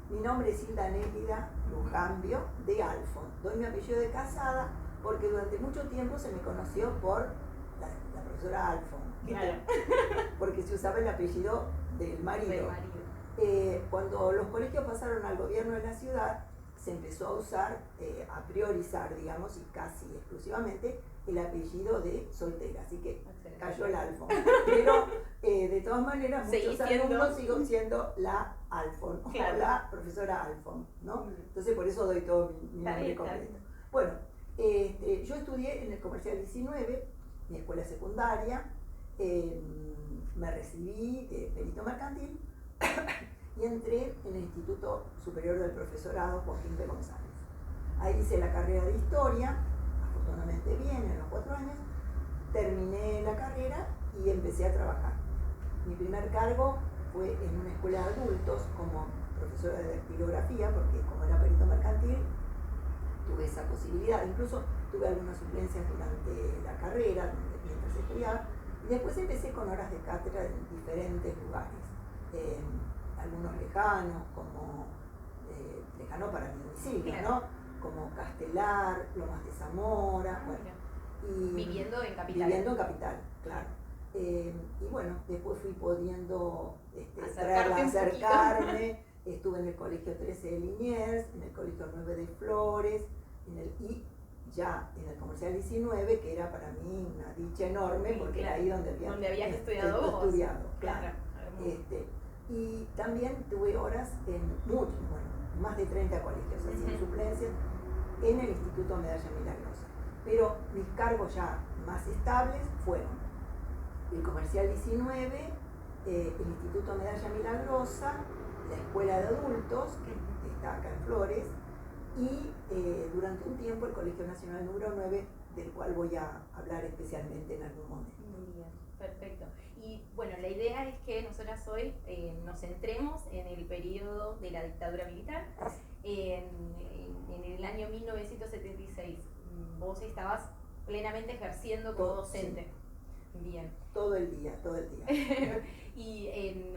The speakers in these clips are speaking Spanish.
Mi nombre es Hilda Nélida Lujambio de Alfon. Doy mi apellido de casada porque durante mucho tiempo se me conoció por la profesora Alfon. Claro. Porque se usaba el apellido del marido. Cuando los colegios pasaron al gobierno de la ciudad, se empezó a usar, a priorizar, digamos, y casi exclusivamente, el apellido de soltera. Así que cayó el Alfon. Pero de todas maneras, muchos alumnos sigo siendo la Alfon, claro, o la profesora Alfon, ¿no? Entonces por eso doy todo mi nombre completo. Bueno, yo estudié en el Comercial 19, mi escuela secundaria, me recibí de perito mercantil y entré en el Instituto Superior del Profesorado Joaquín B. González. Ahí hice la carrera de Historia, afortunadamente bien, en los 4 años, terminé la carrera y empecé a trabajar. Mi primer cargo fue en una escuela de adultos como profesora de dactilografía, porque como era perito mercantil, tuve esa posibilidad. Incluso tuve algunas suplencias durante la carrera, mientras estudiaba, y después empecé con horas de cátedra en diferentes lugares. Algunos lejanos, como lejano para mi domicilio, claro, ¿no? Como Castelar, Lomas de Zamora, bueno, y viviendo en capital. Viviendo en capital, claro. Y bueno, después fui pudiendo acercarme. Estuve en el Colegio 13 de Liniers, en el Colegio 9 de Flores, y ya en el Comercial 19, que era para mí una dicha enorme, porque era ahí donde habías estudiado vos. Claro. Y también tuve horas en muchos, más de 30 colegios, así en suplencias, en el Instituto Medalla Milagrosa. Pero mis cargos ya más estables fueron el Comercial 19, el Instituto Medalla Milagrosa, la Escuela de Adultos, que está acá en Flores, y durante un tiempo el Colegio Nacional número 9, del cual voy a hablar especialmente en algún momento. Muy bien, perfecto. Y bueno, la idea es que nosotras hoy nos centremos en el periodo de la dictadura militar. En el año 1976, vos estabas plenamente ejerciendo como docente. Sí. Bien. Todo el día. Y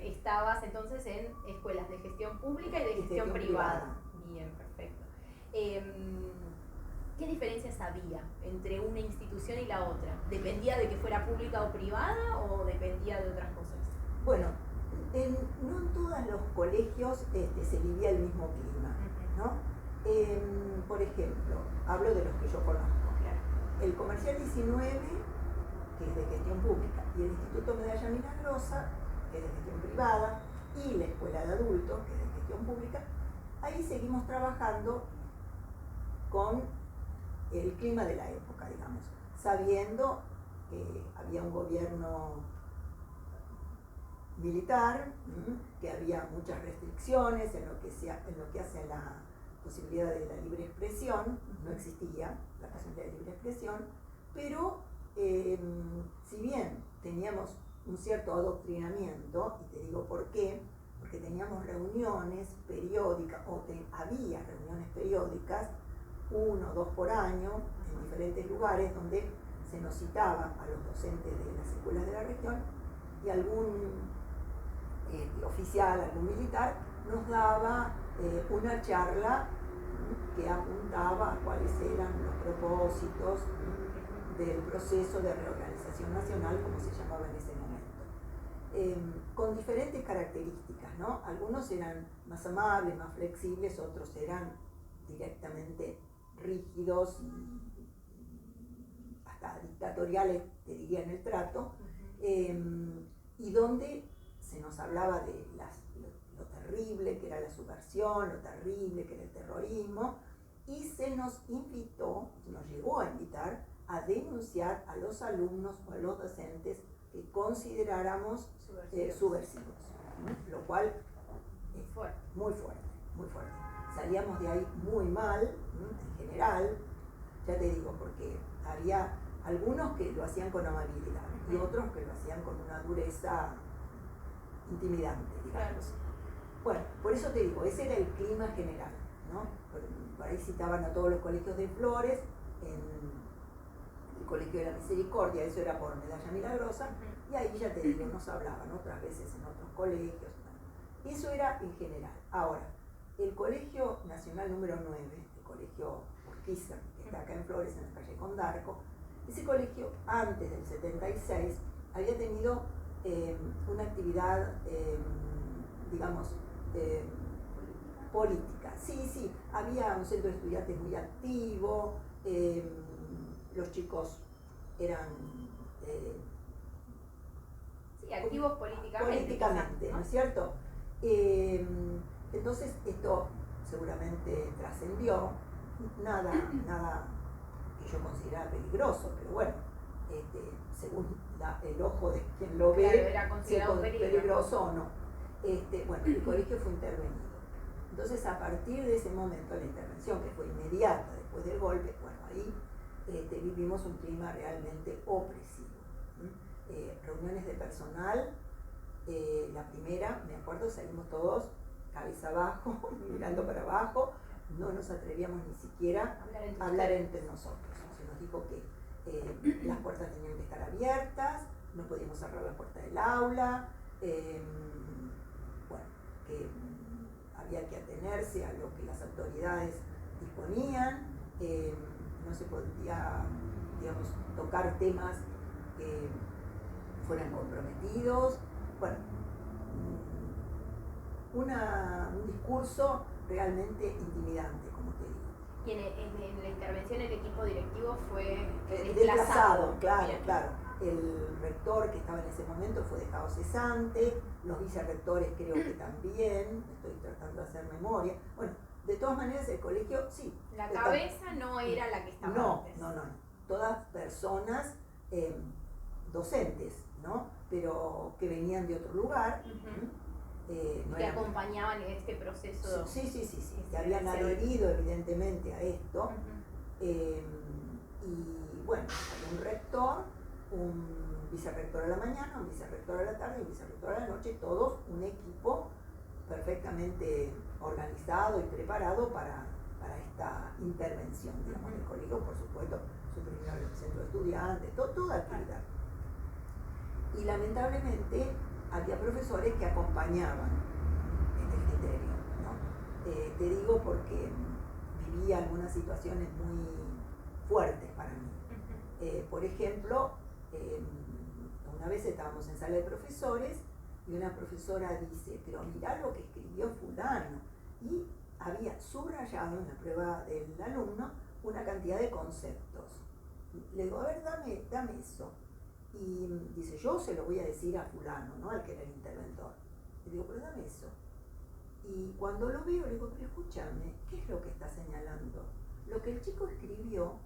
estabas entonces en escuelas de gestión pública y de gestión privada. Bien, perfecto. ¿Qué diferencias había entre una institución y la otra? ¿Dependía de que fuera pública o privada o dependía de otras cosas? Bueno, no en todos los colegios se vivía el mismo clima, ¿no? Por ejemplo, hablo de los que yo conozco. Claro. El Comercial 19, que es de gestión pública, y el Instituto Medalla Milagrosa, que es de gestión privada, y la Escuela de Adultos, que es de gestión pública, ahí seguimos trabajando con el clima de la época, digamos, sabiendo que había un gobierno militar, que había muchas restricciones en lo que hace a la posibilidad de la libre expresión. No existía la posibilidad de libre expresión, pero si bien teníamos un cierto adoctrinamiento, y te digo por qué, porque teníamos reuniones periódicas, había reuniones periódicas, 1 o 2 por año, en diferentes lugares, donde se nos citaba a los docentes de las escuelas de la región, y algún oficial, algún militar, nos daba una charla que apuntaba a cuáles eran los propósitos del proceso de reorganización nacional, como se llamaba en ese momento, con diferentes características, ¿no? Algunos eran más amables, más flexibles, otros eran directamente rígidos, hasta dictatoriales, te diría, en el trato, y donde se nos hablaba de lo terrible que era la subversión, lo terrible que era el terrorismo, y se nos llegó a invitar a denunciar a los alumnos o a los docentes que consideráramos subversivos, lo cual es muy fuerte. Salíamos de ahí muy mal, en general, ya te digo, porque había algunos que lo hacían con amabilidad y otros que lo hacían con una dureza intimidante, digamos. Bueno, por eso te digo, ese era el clima general, ¿no? Por ahí citaban a todos los colegios de Flores, en el Colegio de la Misericordia, eso era por Medalla Milagrosa, y ahí ya te digo, nos hablaban otras veces en otros colegios. Eso era en general. Ahora, el Colegio Nacional número 9, el Colegio Urquiza, que está acá en Flores, en la calle Condarco, ese colegio antes del 76 había tenido una actividad, digamos, política. Sí, había un centro de estudiantes muy activo, los chicos eran activos políticamente, ¿no es cierto? Entonces esto seguramente trascendió, nada que yo considerara peligroso, pero bueno, según el ojo de quien lo ve, claro, era considerado peligroso o no. Bueno, el colegio fue intervenido. Entonces, a partir de ese momento, la intervención, que fue inmediata después del golpe, bueno, ahí vivimos un clima realmente opresivo. Reuniones de personal, la primera, me acuerdo, salimos todos cabeza abajo, mirando para abajo, no nos atrevíamos ni siquiera a hablar entre nosotros. Se nos dijo que las puertas tenían que estar abiertas, no podíamos cerrar la puerta del aula, bueno, que había que atenerse a lo que las autoridades disponían, no se podía, digamos, tocar temas que fueran comprometidos, bueno, un discurso realmente intimidante, como te digo. Y en la intervención el equipo directivo fue desplazado, claro. El rector que estaba en ese momento fue dejado cesante, los vicerrectores creo que también, estoy tratando de hacer memoria. Bueno, de todas maneras el colegio, sí. La cabeza no era la que estaba antes. No. Todas personas docentes, ¿no? Pero que venían de otro lugar. No que acompañaban en este proceso. Sí, que habían adherido evidentemente a esto. Y bueno, había un rector, un vicerrector a la mañana, un vicerrector a la tarde y un vicerrector a la noche, todos un equipo perfectamente organizado y preparado para esta intervención, digamos, del colegio, por supuesto, suprimieron el centro de estudiantes, toda actividad. Y lamentablemente había profesores que acompañaban este criterio, ¿no? Te digo porque viví algunas situaciones muy fuertes para mí. Por ejemplo, una vez estábamos en sala de profesores y una profesora dice, pero mirá lo que escribió fulano, y había subrayado en la prueba del alumno una cantidad de conceptos. Le digo, a ver, dame eso. Y dice, yo se lo voy a decir a fulano, ¿no? Al que era el interventor. Le digo, pero dame eso. Y cuando lo veo, le digo, pero escúchame, ¿qué es lo que está señalando? Lo que el chico escribió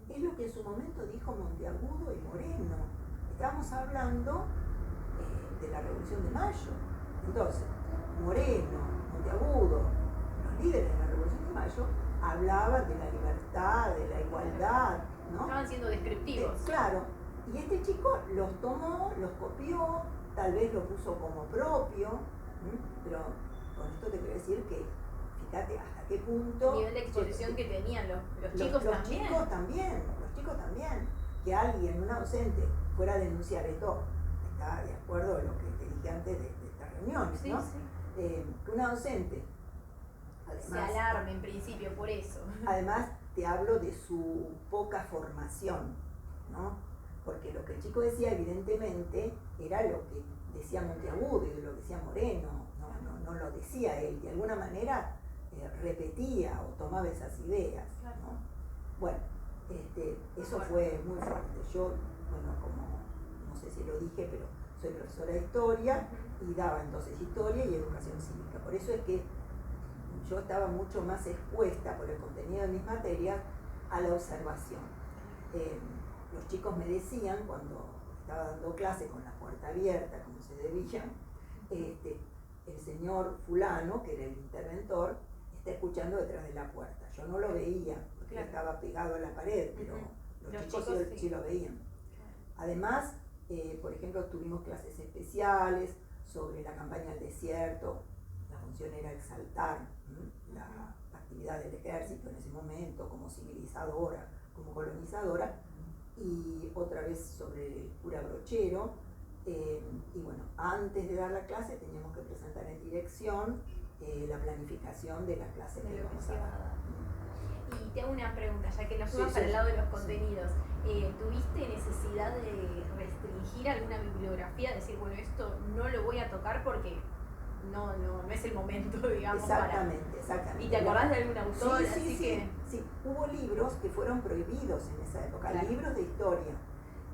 es lo que en su momento dijo Monteagudo y Moreno. Estábamos hablando de la Revolución de Mayo. Entonces, Moreno, Monteagudo, los líderes de la Revolución de Mayo, hablaban de la libertad, de la igualdad, ¿no? Estaban siendo descriptivos. Claro. Y este chico los tomó, los copió, tal vez lo puso como propio, pero con esto te quiero decir que, fíjate hasta qué punto... El nivel de exposición que tenían los chicos también. Los chicos también. Que alguien, una docente, fuera a denunciar esto, está de acuerdo a lo que te dije antes de estas reuniones, ¿no? Sí. Que una docente... Además, se alarme en principio por eso. Además, te hablo de su poca formación, ¿no? Porque lo que el chico decía evidentemente era lo que decía Monteagudo y lo que decía Moreno, no lo decía él, de alguna manera repetía o tomaba esas ideas, ¿no? Bueno, eso fue muy fuerte. Yo, bueno, como no sé si lo dije, pero soy profesora de historia y daba entonces historia y educación cívica. Por eso es que yo estaba mucho más expuesta por el contenido de mis materias a la observación. Los chicos me decían, cuando estaba dando clase con la puerta abierta, como se debía, el señor fulano, que era el interventor, está escuchando detrás de la puerta. Yo no lo veía, porque estaba pegado a la pared, pero los chicos sí lo veían. Además, por ejemplo, tuvimos clases especiales sobre la campaña del desierto. La función era exaltar la actividad del ejército en ese momento, como civilizadora, como colonizadora, y otra vez sobre el cura Brochero. Y bueno, antes de dar la clase teníamos que presentar en dirección la planificación de la clase que vamos a dar. Y te hago una pregunta, ya que nos fuimos para el lado de los contenidos. ¿Tuviste necesidad de restringir alguna bibliografía? Decir, bueno, esto no lo voy a tocar porque no es el momento, digamos. Exactamente. ¿Y te acordás de algún autor? Sí, hubo libros que fueron prohibidos en esa época, claro. Libros de historia.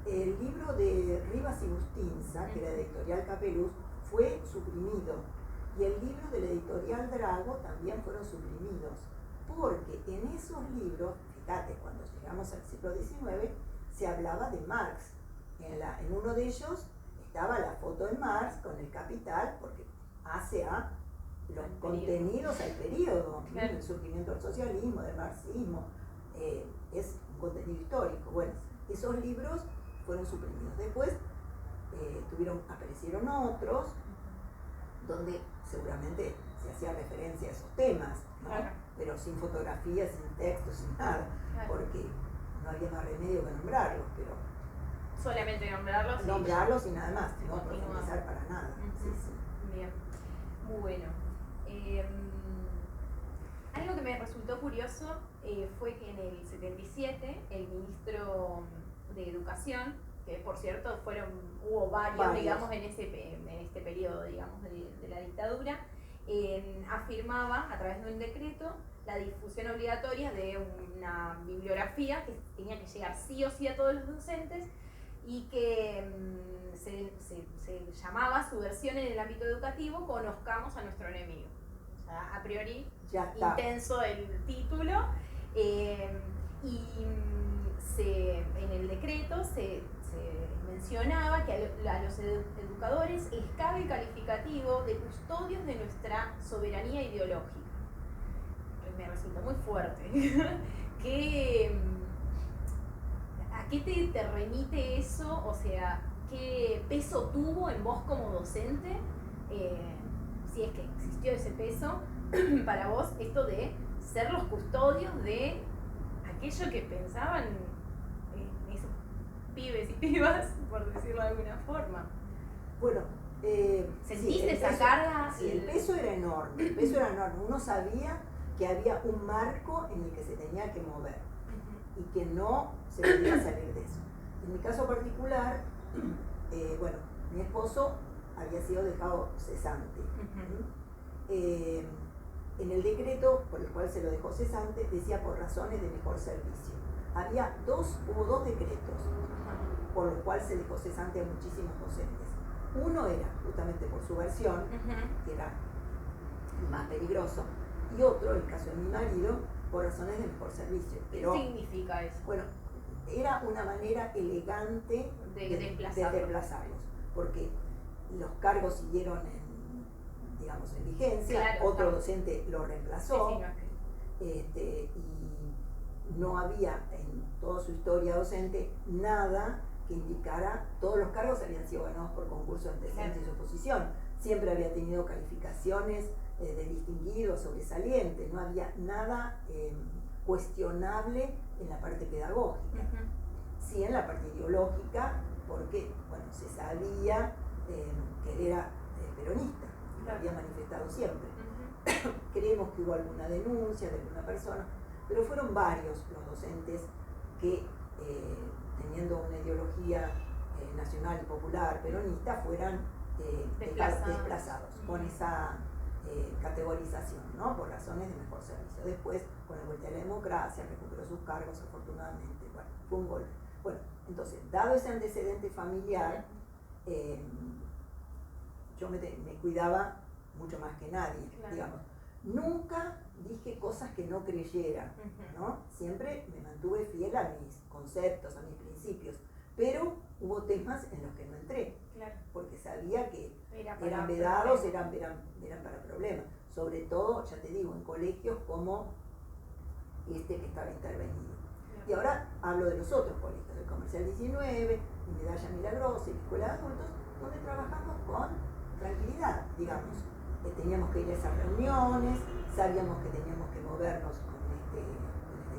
El libro de Rivas y Bustinza, que era de Editorial Capeluz, fue suprimido. Y el libro de la Editorial Drago también fueron suprimidos. Porque en esos libros, fíjate, cuando llegamos al siglo XIX, se hablaba de Marx. En uno de ellos estaba la foto de Marx con el Capital, porque hace a los contenidos al periodo, claro. El surgimiento del socialismo, del marxismo, es un contenido histórico. Bueno, esos libros fueron suprimidos. Después aparecieron otros donde seguramente se hacía referencia a esos temas, ¿no? Claro. Pero sin fotografías, sin textos, sin nada, claro. Porque no había más remedio que nombrarlos, pero solamente nombrarlos y nada más, no profundizar para nada. Sí. Bien, muy bueno. Algo que me resultó curioso fue que en el 77 el ministro de Educación, que por cierto hubo varios. Digamos, en este periodo, digamos, de la dictadura, afirmaba a través de un decreto la difusión obligatoria de una bibliografía que tenía que llegar sí o sí a todos los docentes y que se llamaba su versión en el ámbito educativo Conozcamos a nuestro enemigo. O sea, a priori intenso el título, y en el decreto se mencionaba que a los educadores les cabe el calificativo de custodios de nuestra soberanía ideológica. Me resulta muy fuerte. ¿A qué te remite eso? O sea, ¿qué peso tuvo en vos como docente? Si es que existió ese peso para vos, esto de ser los custodios de aquello que pensaban esos pibes y pibas, por decirlo de alguna forma. Bueno, ¿sentiste esa carga? Sí, el peso era enorme. Uno sabía que había un marco en el que se tenía que mover y que no se podía salir de eso. En mi caso particular, mi esposo había sido dejado cesante. En el decreto por el cual se lo dejó cesante decía por razones de mejor servicio. Hubo dos decretos por los cuales se dejó cesante a muchísimos docentes. Uno era justamente por su versión, que era más peligroso, y otro, el caso de mi marido, por razones de mejor servicio. Pero, ¿qué significa eso? Bueno, era una manera elegante de desplazarlos, porque los cargos siguieron en vigencia, claro, otro docente lo reemplazó, y no había en toda su historia docente nada que indicara, todos los cargos habían sido ganados por concurso de antecedentes y oposición, siempre había tenido calificaciones de distinguido, sobresaliente, no había nada cuestionable en la parte pedagógica, sí en la parte ideológica, porque se sabía que él era peronista, lo había manifestado siempre. Creemos que hubo alguna denuncia de alguna persona, pero fueron varios los docentes que, teniendo una ideología nacional y popular peronista, fueran desplazados con esa categorización, ¿no? Por razones de mejor servicio. Después, con la vuelta a la democracia, recuperó sus cargos, afortunadamente. Fue un golpe. Entonces, dado ese antecedente familiar, yo me cuidaba mucho más que nadie, digamos. Nunca dije cosas que no creyera, ¿no? Siempre me mantuve fiel a mis conceptos, a mis principios, pero hubo temas en los que no entré, porque sabía que eran vedados, eran para problemas, sobre todo, ya te digo, en colegios como este que estaba intervenido. Y ahora hablo de los otros colegios, el Comercial 19, mi Medalla Milagrosa y la Escuela de Adultos, donde trabajamos con tranquilidad, digamos. Teníamos que ir a esas reuniones, sabíamos que teníamos que movernos con este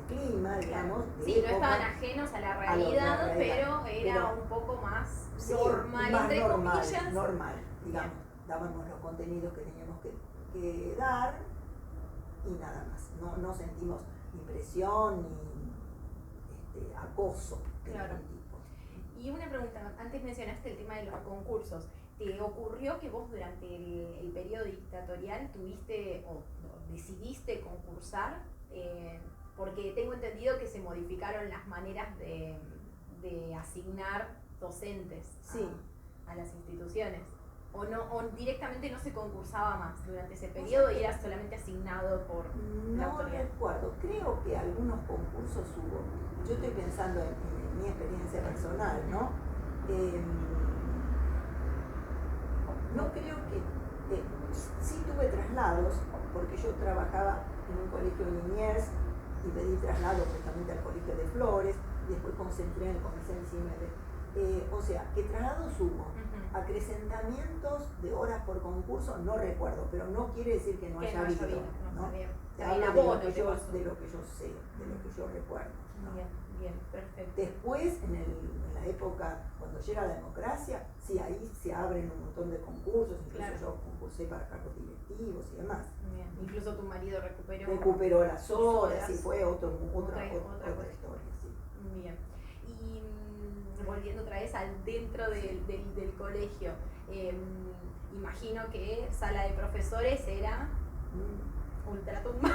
clima, digamos. Sí, no estaban ajenos a la realidad, pero era un poco más normal, más entre normal, comillas. Normal, digamos. Dábamos los contenidos que teníamos que que dar y nada más. No sentimos ni presión ni acoso de ningún tipo. Y una pregunta, antes mencionaste el tema de los concursos. ¿Te ocurrió que vos durante el periodo dictatorial tuviste o decidiste concursar? Porque tengo entendido que se modificaron las maneras de asignar docentes a las instituciones. O directamente no se concursaba más durante ese periodo y era solamente asignado por la autoridad. No recuerdo, creo que algunos concursos hubo. Yo estoy pensando en mi experiencia personal, ¿no? No creo que... sí tuve traslados, porque yo trabajaba en un colegio de Liniers y pedí traslado justamente al colegio de Flores y después concentré en el comercial CIMED. O sea, que traslados hubo. Acrecentamientos de horas por concurso no recuerdo, pero no quiere decir que no haya habido. ¿No? Te hablo de lo que yo sé, de lo que yo recuerdo. ¿No? Bien, perfecto. Después, en la época, cuando llega la democracia, sí, ahí se abren un montón de concursos, incluso yo concursé para cargos directivos y demás. Bien. Incluso tu marido recuperó las horas y fue otra historia. Sí. Bien. Y volviendo otra vez al dentro del colegio, imagino que sala de profesores era ultratumba.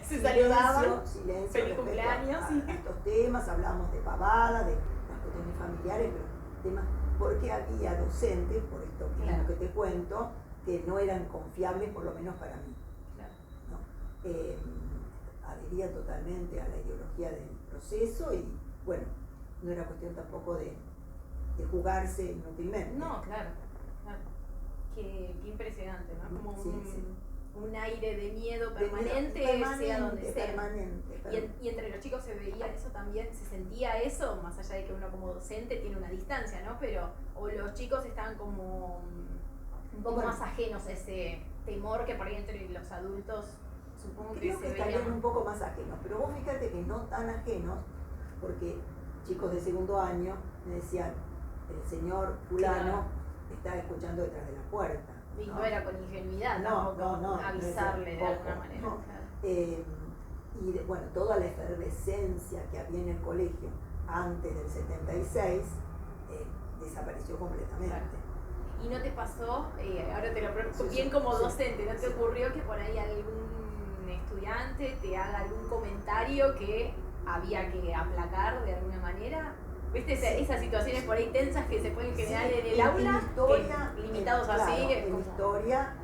Se saludaban, feliz cumpleaños. A estos temas, hablamos de pavada, de las cuestiones familiares, pero temas, porque había docentes, por esto mismo que te cuento, que no eran confiables, por lo menos para mí. ¿No? Adhería totalmente a la ideología del proceso y, bueno, no era cuestión tampoco de jugarse inútilmente. No, claro. Qué impresionante, ¿no? Como un aire de miedo permanente, sea donde sea. Permanente. Y entre los chicos se veía eso también, se sentía eso, más allá de que uno como docente tiene una distancia, ¿no? Pero, o los chicos estaban como un poco más ajenos a ese temor que por ahí entre los adultos, supongo que se veía. Estarían un poco más ajenos, pero vos fíjate que no tan ajenos, porque chicos de segundo año me decían, el señor fulano está escuchando detrás de la puerta. Y no era con ingenuidad, no, avisarle de alguna manera. No. Y bueno, toda la efervescencia que había en el colegio antes del 76 desapareció completamente. Claro. ¿Y no te pasó, ahora te lo pregunto bien como docente, ¿no te ocurrió que por ahí algún estudiante te haga algún comentario que había que aplacar de alguna manera? ¿Viste esas situaciones por ahí tensas que se pueden generar en el aula? Historia, limitados así. En historia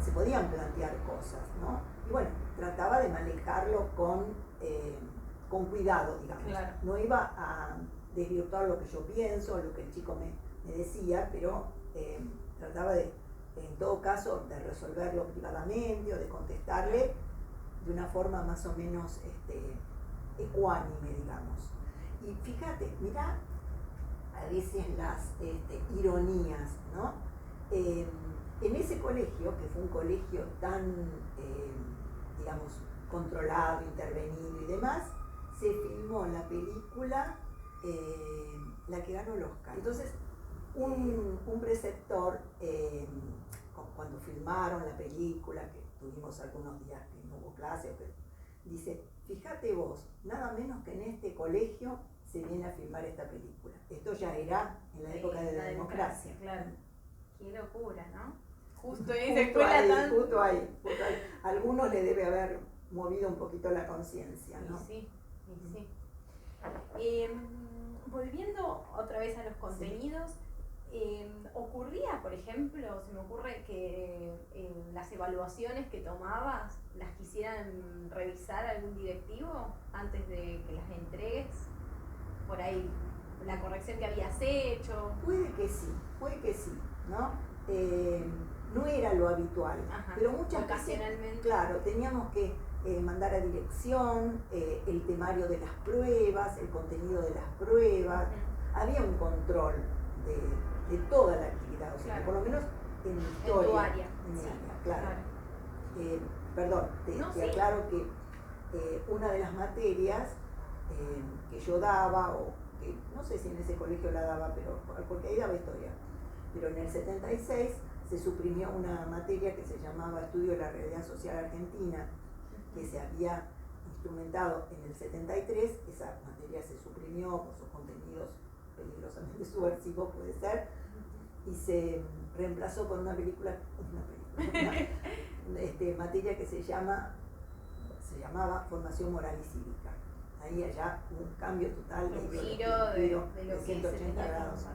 se podían plantear cosas, ¿no? Y bueno, trataba de manejarlo con cuidado, digamos. Claro. No iba a desvirtuar lo que yo pienso, lo que el chico me decía, pero trataba de, en todo caso, de resolverlo privadamente o de contestarle de una forma más o menos ecuánime, digamos. Y fíjate, mira a veces las ironías, ¿no? En ese colegio, que fue un colegio tan, digamos, controlado, intervenido y demás, se filmó la película la que ganó el Oscar. Entonces, un preceptor, cuando filmaron la película, que tuvimos algunos días que no hubo clase, dice, fíjate vos, nada menos que en este colegio se viene a filmar esta película. Esto ya era en la época de la democracia. Claro. Qué locura, ¿no? Justo en esa escuela justo ahí. A algunos le debe haber movido un poquito la conciencia, ¿no? Sí. Volviendo otra vez a los contenidos, ¿ocurría, por ejemplo, se me ocurre que las evaluaciones que tomabas las quisieran revisar algún directivo antes de que las entregues? Por ahí, la corrección que habías hecho. Puede que sí, ¿no? No era lo habitual, pero muchas ocasionalmente. veces, claro, teníamos que mandar a dirección el temario de las pruebas, el contenido de las pruebas. Había un control de toda la actividad, o sea, claro. Por lo menos en historia. En tu área. En mi área, claro. Perdón, te aclaro que una de las materias que yo daba, o que no sé si en ese colegio la daba, pero porque ahí daba historia, pero en el 76 se suprimió una materia que se llamaba Estudio de la Realidad Social Argentina, que se había instrumentado en el 73, esa materia se suprimió por sus contenidos peligrosamente subversivos, puede ser, y se reemplazó por una materia que se llamaba Formación Moral y Cívica. Ahí allá hubo un cambio total, un giro de 180 grados.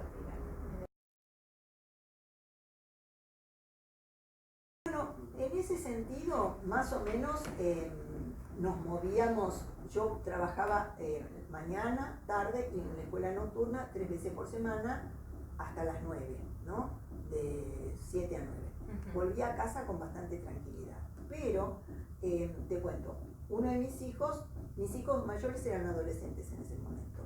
Bueno, en ese sentido, más o menos nos movíamos. Yo trabajaba mañana, tarde y en la escuela nocturna 3 veces por semana hasta las 9, ¿no? De 7 a 9. Volví a casa con bastante tranquilidad. Pero, te cuento, uno de mis hijos mayores eran adolescentes en ese momento.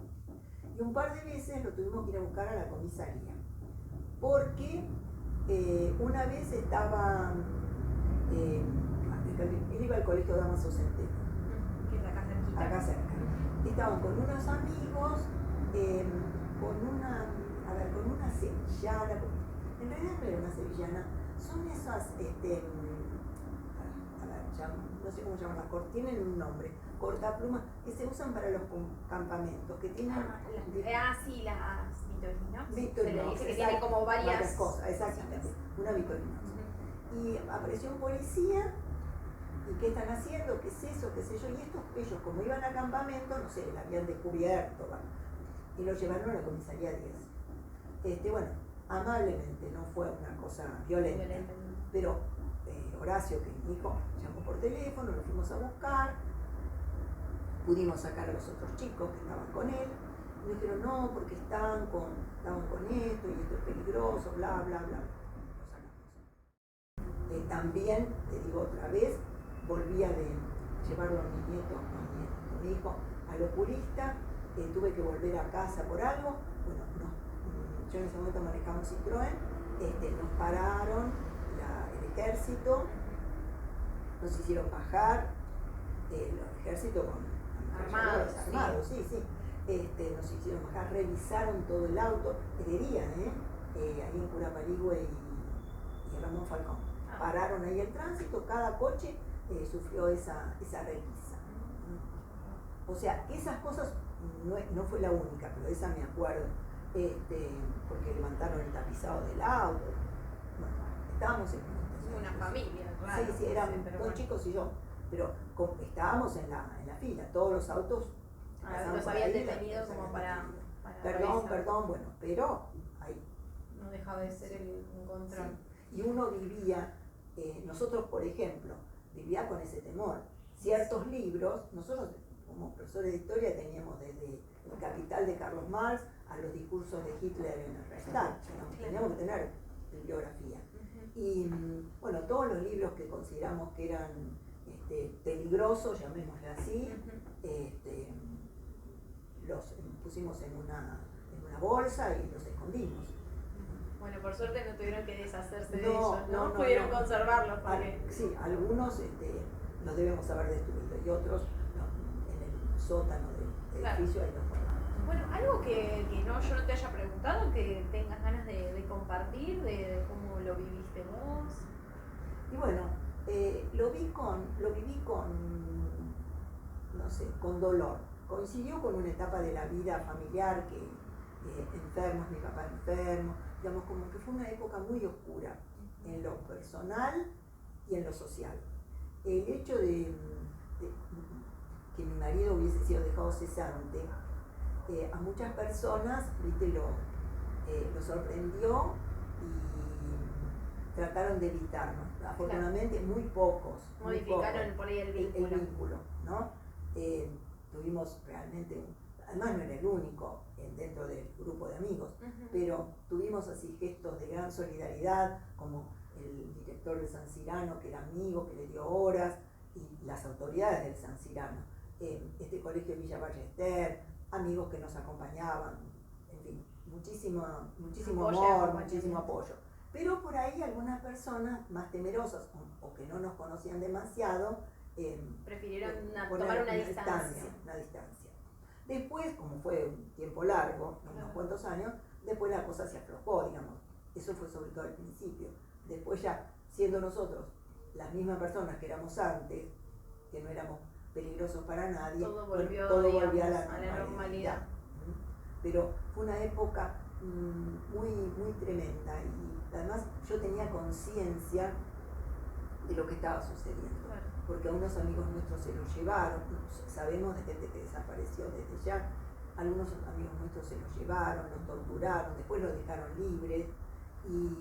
Y un par de veces lo tuvimos que ir a buscar a la comisaría. Porque una vez estaba, él iba al colegio Damaso Centeno, que es acá cerca. Estaban con unos amigos, con una sevillana, en realidad no era una sevillana, son esas, no sé cómo llaman las tienen un nombre, cortaplumas, que se usan para los campamentos, que tienen... sí, las vitorinos. Vitorinos, se le dice que tienen como varias cosas, exactamente, una vitorinos. Y apareció un policía, ¿y qué están haciendo? ¿Qué es eso? ¿Qué sé yo? Y ellos, como iban a campamento, no sé, la habían descubierto, ¿va? Y lo llevaron a la comisaría 10. Bueno, amablemente, no fue una cosa violenta. Pero Horacio, que es mi hijo, llamó por teléfono, lo fuimos a buscar, pudimos sacar a los otros chicos que estaban con él, y me dijeron, no, porque estaban con esto, y esto es peligroso, bla, bla, bla. Lo sacamos. También, te digo otra vez, volvía de llevarlo a mi hijo, al oculista, tuve que volver a casa por algo, bueno, yo en ese momento manejaba un Citroën, nos pararon el ejército, nos hicieron bajar, los ejércitos armados, sí. Nos hicieron bajar, revisaron todo el auto, de día, ahí en Curaparigüe y Ramón Falcón. Pararon ahí el tránsito, cada coche sufrió esa revisa. O sea, esas cosas no fue la única, pero esa me acuerdo, porque levantaron el tapizado del auto. Bueno, estábamos en una familia, claro. Sí, eran dos chicos y yo, pero estábamos en la fila, todos los autos los habían detenido como para perdón, bueno, pero ahí no dejaba de ser un control. Sí. Y uno vivía, nosotros por ejemplo, vivía con ese temor. Ciertos libros, nosotros como profesores de historia teníamos desde El Capital de Carlos Marx a los discursos de Hitler en el Reichstag, teníamos que tener bibliografía. Y bueno, todos los libros que consideramos que eran peligrosos, llamémosle así, los pusimos en una bolsa y los escondimos. Bueno, por suerte no tuvieron que deshacerse de ellos, ¿no? Pudieron conservarlos. Sí, algunos los debemos haber destruido y otros en el sótano del edificio ahí los guardamos. Bueno, algo que yo no te haya preguntado, que tengas ganas de compartir, de cómo lo viviste vos. Y bueno, lo viví con dolor. Coincidió con una etapa de la vida familiar que enfermos, mi papá enfermo, digamos, como que fue una época muy oscura en lo personal y en lo social. El hecho de que mi marido hubiese sido dejado cesante, a muchas personas, viste, lo sorprendió y trataron de evitarlo. Afortunadamente, muy pocos. Modificaron por ahí el vínculo, ¿no? Tuvimos realmente, además no era el único dentro del grupo de amigos, pero tuvimos así gestos de gran solidaridad, como el director de San Cirano, que era amigo, que le dio horas, y las autoridades del San Cirano, este colegio de Villa Ballester, amigos que nos acompañaban, en fin, muchísimo amor, muchísimo apoyo. Pero por ahí algunas personas más temerosas o que no nos conocían demasiado, prefirieron tomar una distancia. Después, como fue un tiempo largo, unos cuantos años, después la cosa se aflojó, digamos. Eso fue sobre todo al principio. después ya siendo nosotros las mismas personas que éramos antes, que no éramos peligrosos para nadie, todo volvió, todo digamos, volvió a la normalidad. Pero fue una época muy tremenda y además yo tenía conciencia de lo que estaba sucediendo, Claro. porque a unos amigos nuestros se los llevaron, sabemos de gente que desapareció desde ya, algunos amigos nuestros se los llevaron, los torturaron, después los dejaron libres y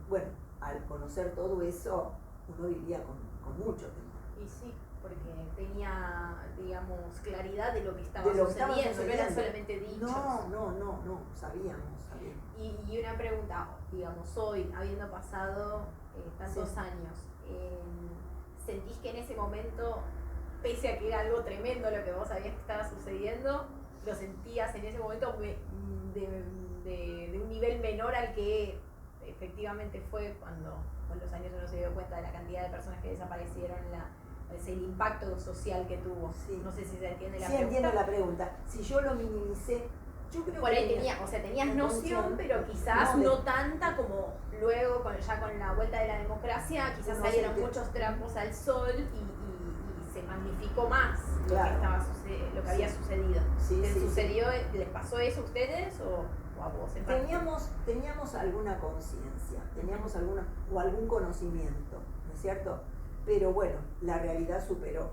bueno, al conocer todo eso uno vivía con mucho temor. Y sí, porque tenía, digamos, claridad de lo que estaba De lo que sucediendo, estaba sucediendo. no eran solamente dichos. No, sabíamos. Y una pregunta, digamos, hoy, habiendo pasado tantos Sí. años, ¿sentís que en ese momento, pese a que era algo tremendo lo que vos sabías que estaba sucediendo, lo sentías en ese momento de un nivel menor al que efectivamente fue cuando con los años uno se dio cuenta de la cantidad de personas que desaparecieron, el impacto social que tuvo? Sí. No sé si se entiende la Sí, pregunta. entiendo la pregunta. Si yo lo minimicé, yo creo Por que ahí tenías noción, pero quizás no tanta como luego ya con la vuelta de la democracia, quizás salieron muchos trampos al sol y se magnificó más lo que había sucedido. ¿Les sucedió, les pasó eso a ustedes o a vos? Teníamos alguna conciencia, o algún conocimiento, ¿no es cierto? Pero bueno, la realidad superó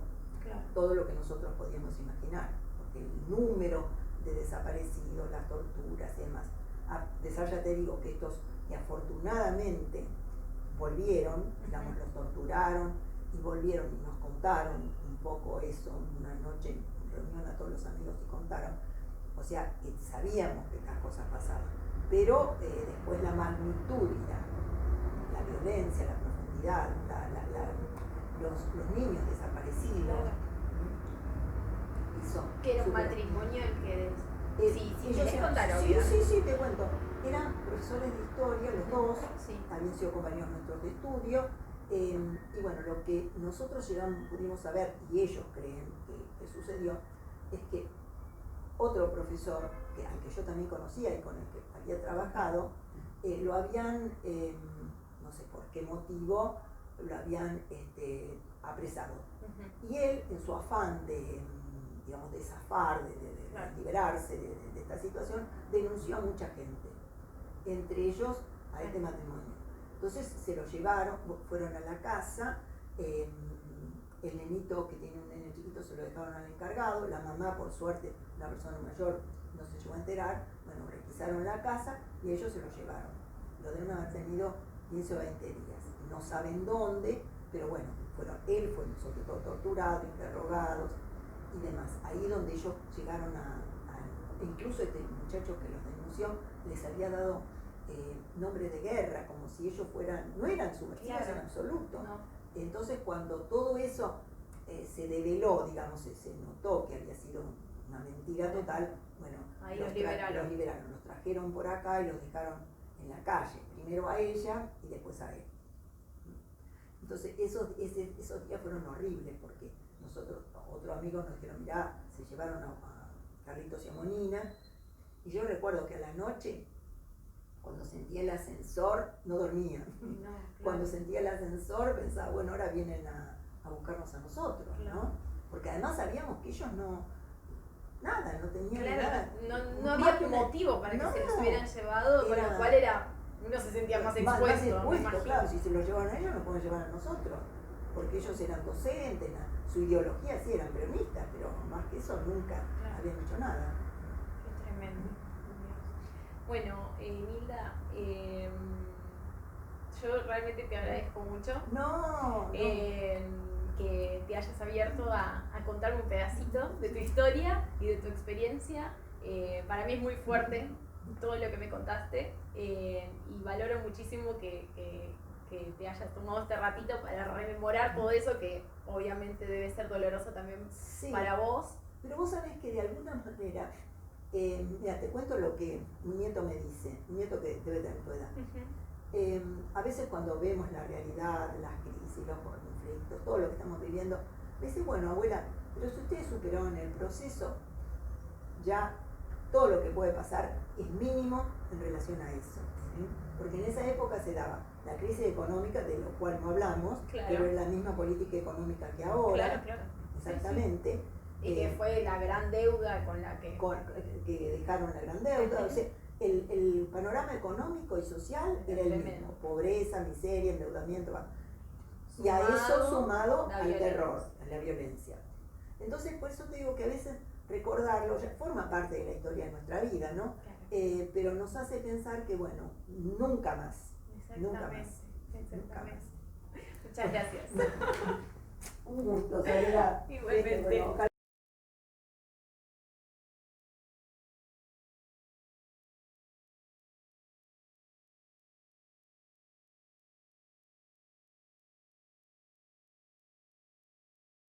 todo lo que nosotros podíamos imaginar, porque el número de desaparecidos, las torturas y demás. A pesar, ya te digo, que estos que afortunadamente volvieron, digamos, los torturaron y volvieron y nos contaron un poco eso, una noche en reunión a todos los amigos y contaron, o sea, que sabíamos que estas cosas pasaban, pero después la magnitud y la violencia, la profundidad, los niños desaparecidos. Que era un matrimonio el que... sí, ellos contaron. Sí, te cuento. Eran profesores de historia, los dos, habían sido compañeros nuestros de estudio, y bueno, lo que nosotros pudimos saber, y ellos creen que sucedió, es que otro profesor, al que yo también conocía y con el que había trabajado, lo habían, no sé por qué motivo, lo habían apresado. Y él, en su afán de zafar, de liberarse de esta situación, denunció a mucha gente, entre ellos a este matrimonio. Entonces se lo llevaron, fueron a la casa, el nenito que tiene un nene chiquito se lo dejaron al encargado, la mamá, por suerte, una persona mayor, no se llegó a enterar, bueno, requisaron la casa y ellos se lo llevaron. Lo deben haber tenido 15 o 20 días, no saben dónde, pero bueno, él fue sobre todo torturado, interrogados y demás. Ahí donde ellos llegaron incluso este muchacho que los denunció les había dado nombre de guerra, como si ellos no eran subversivos en absoluto. No. Entonces cuando todo eso se develó, digamos, se notó que había sido una mentira total, bueno, los liberaron, los trajeron por acá y los dejaron en la calle, primero a ella y después a él. Entonces esos días fueron horribles porque nosotros, otros amigos nos dijeron, mirá, se llevaron a Carlitos y a Monina, y yo recuerdo que a la noche, cuando sentía el ascensor, no dormía. Cuando sentía el ascensor pensaba, bueno, ahora vienen a buscarnos a nosotros, ¿no? Porque además sabíamos que ellos no tenían nada. No había motivo para que se los hubieran llevado, con lo cual uno se sentía más expuesto. Claro, si se los llevaron a ellos, nos pueden llevar a nosotros, porque ellos eran docentes, su ideología sí eran peronistas, pero más que eso nunca habían hecho nada. Qué tremendo. Bueno, Nilda, yo realmente te agradezco mucho que te hayas abierto a contarme un pedacito de tu historia y de tu experiencia. Para mí es muy fuerte todo lo que me contaste y valoro muchísimo que te hayas tomado este ratito para rememorar todo eso que obviamente debe ser doloroso también para vos. Pero vos sabés que de alguna manera, mira, te cuento lo que mi nieto me dice, mi nieto que debe tener tu edad. A veces cuando vemos la realidad, las crisis, los conflictos, todo lo que estamos viviendo, me dice, bueno, abuela, pero si ustedes superaron el proceso, ya todo lo que puede pasar es mínimo en relación a eso, ¿sí? porque en esa época se daba la crisis económica, de lo cual no hablamos, claro. pero es la misma política económica que ahora. Claro, claro. Exactamente. Sí, sí. Y que fue la gran deuda con la que... que dejaron la gran deuda. O sea, el panorama económico y social era el mismo. Pobreza, miseria, endeudamiento. Y a eso sumado al terror, a la violencia. Entonces, por eso te digo que a veces recordarlo ya forma parte de la historia de nuestra vida, ¿no? Claro. Pero nos hace pensar que, bueno, nunca más. Nunca más. Nunca más. Muchas gracias. Un gusto, Soledad. Igualmente. Bueno,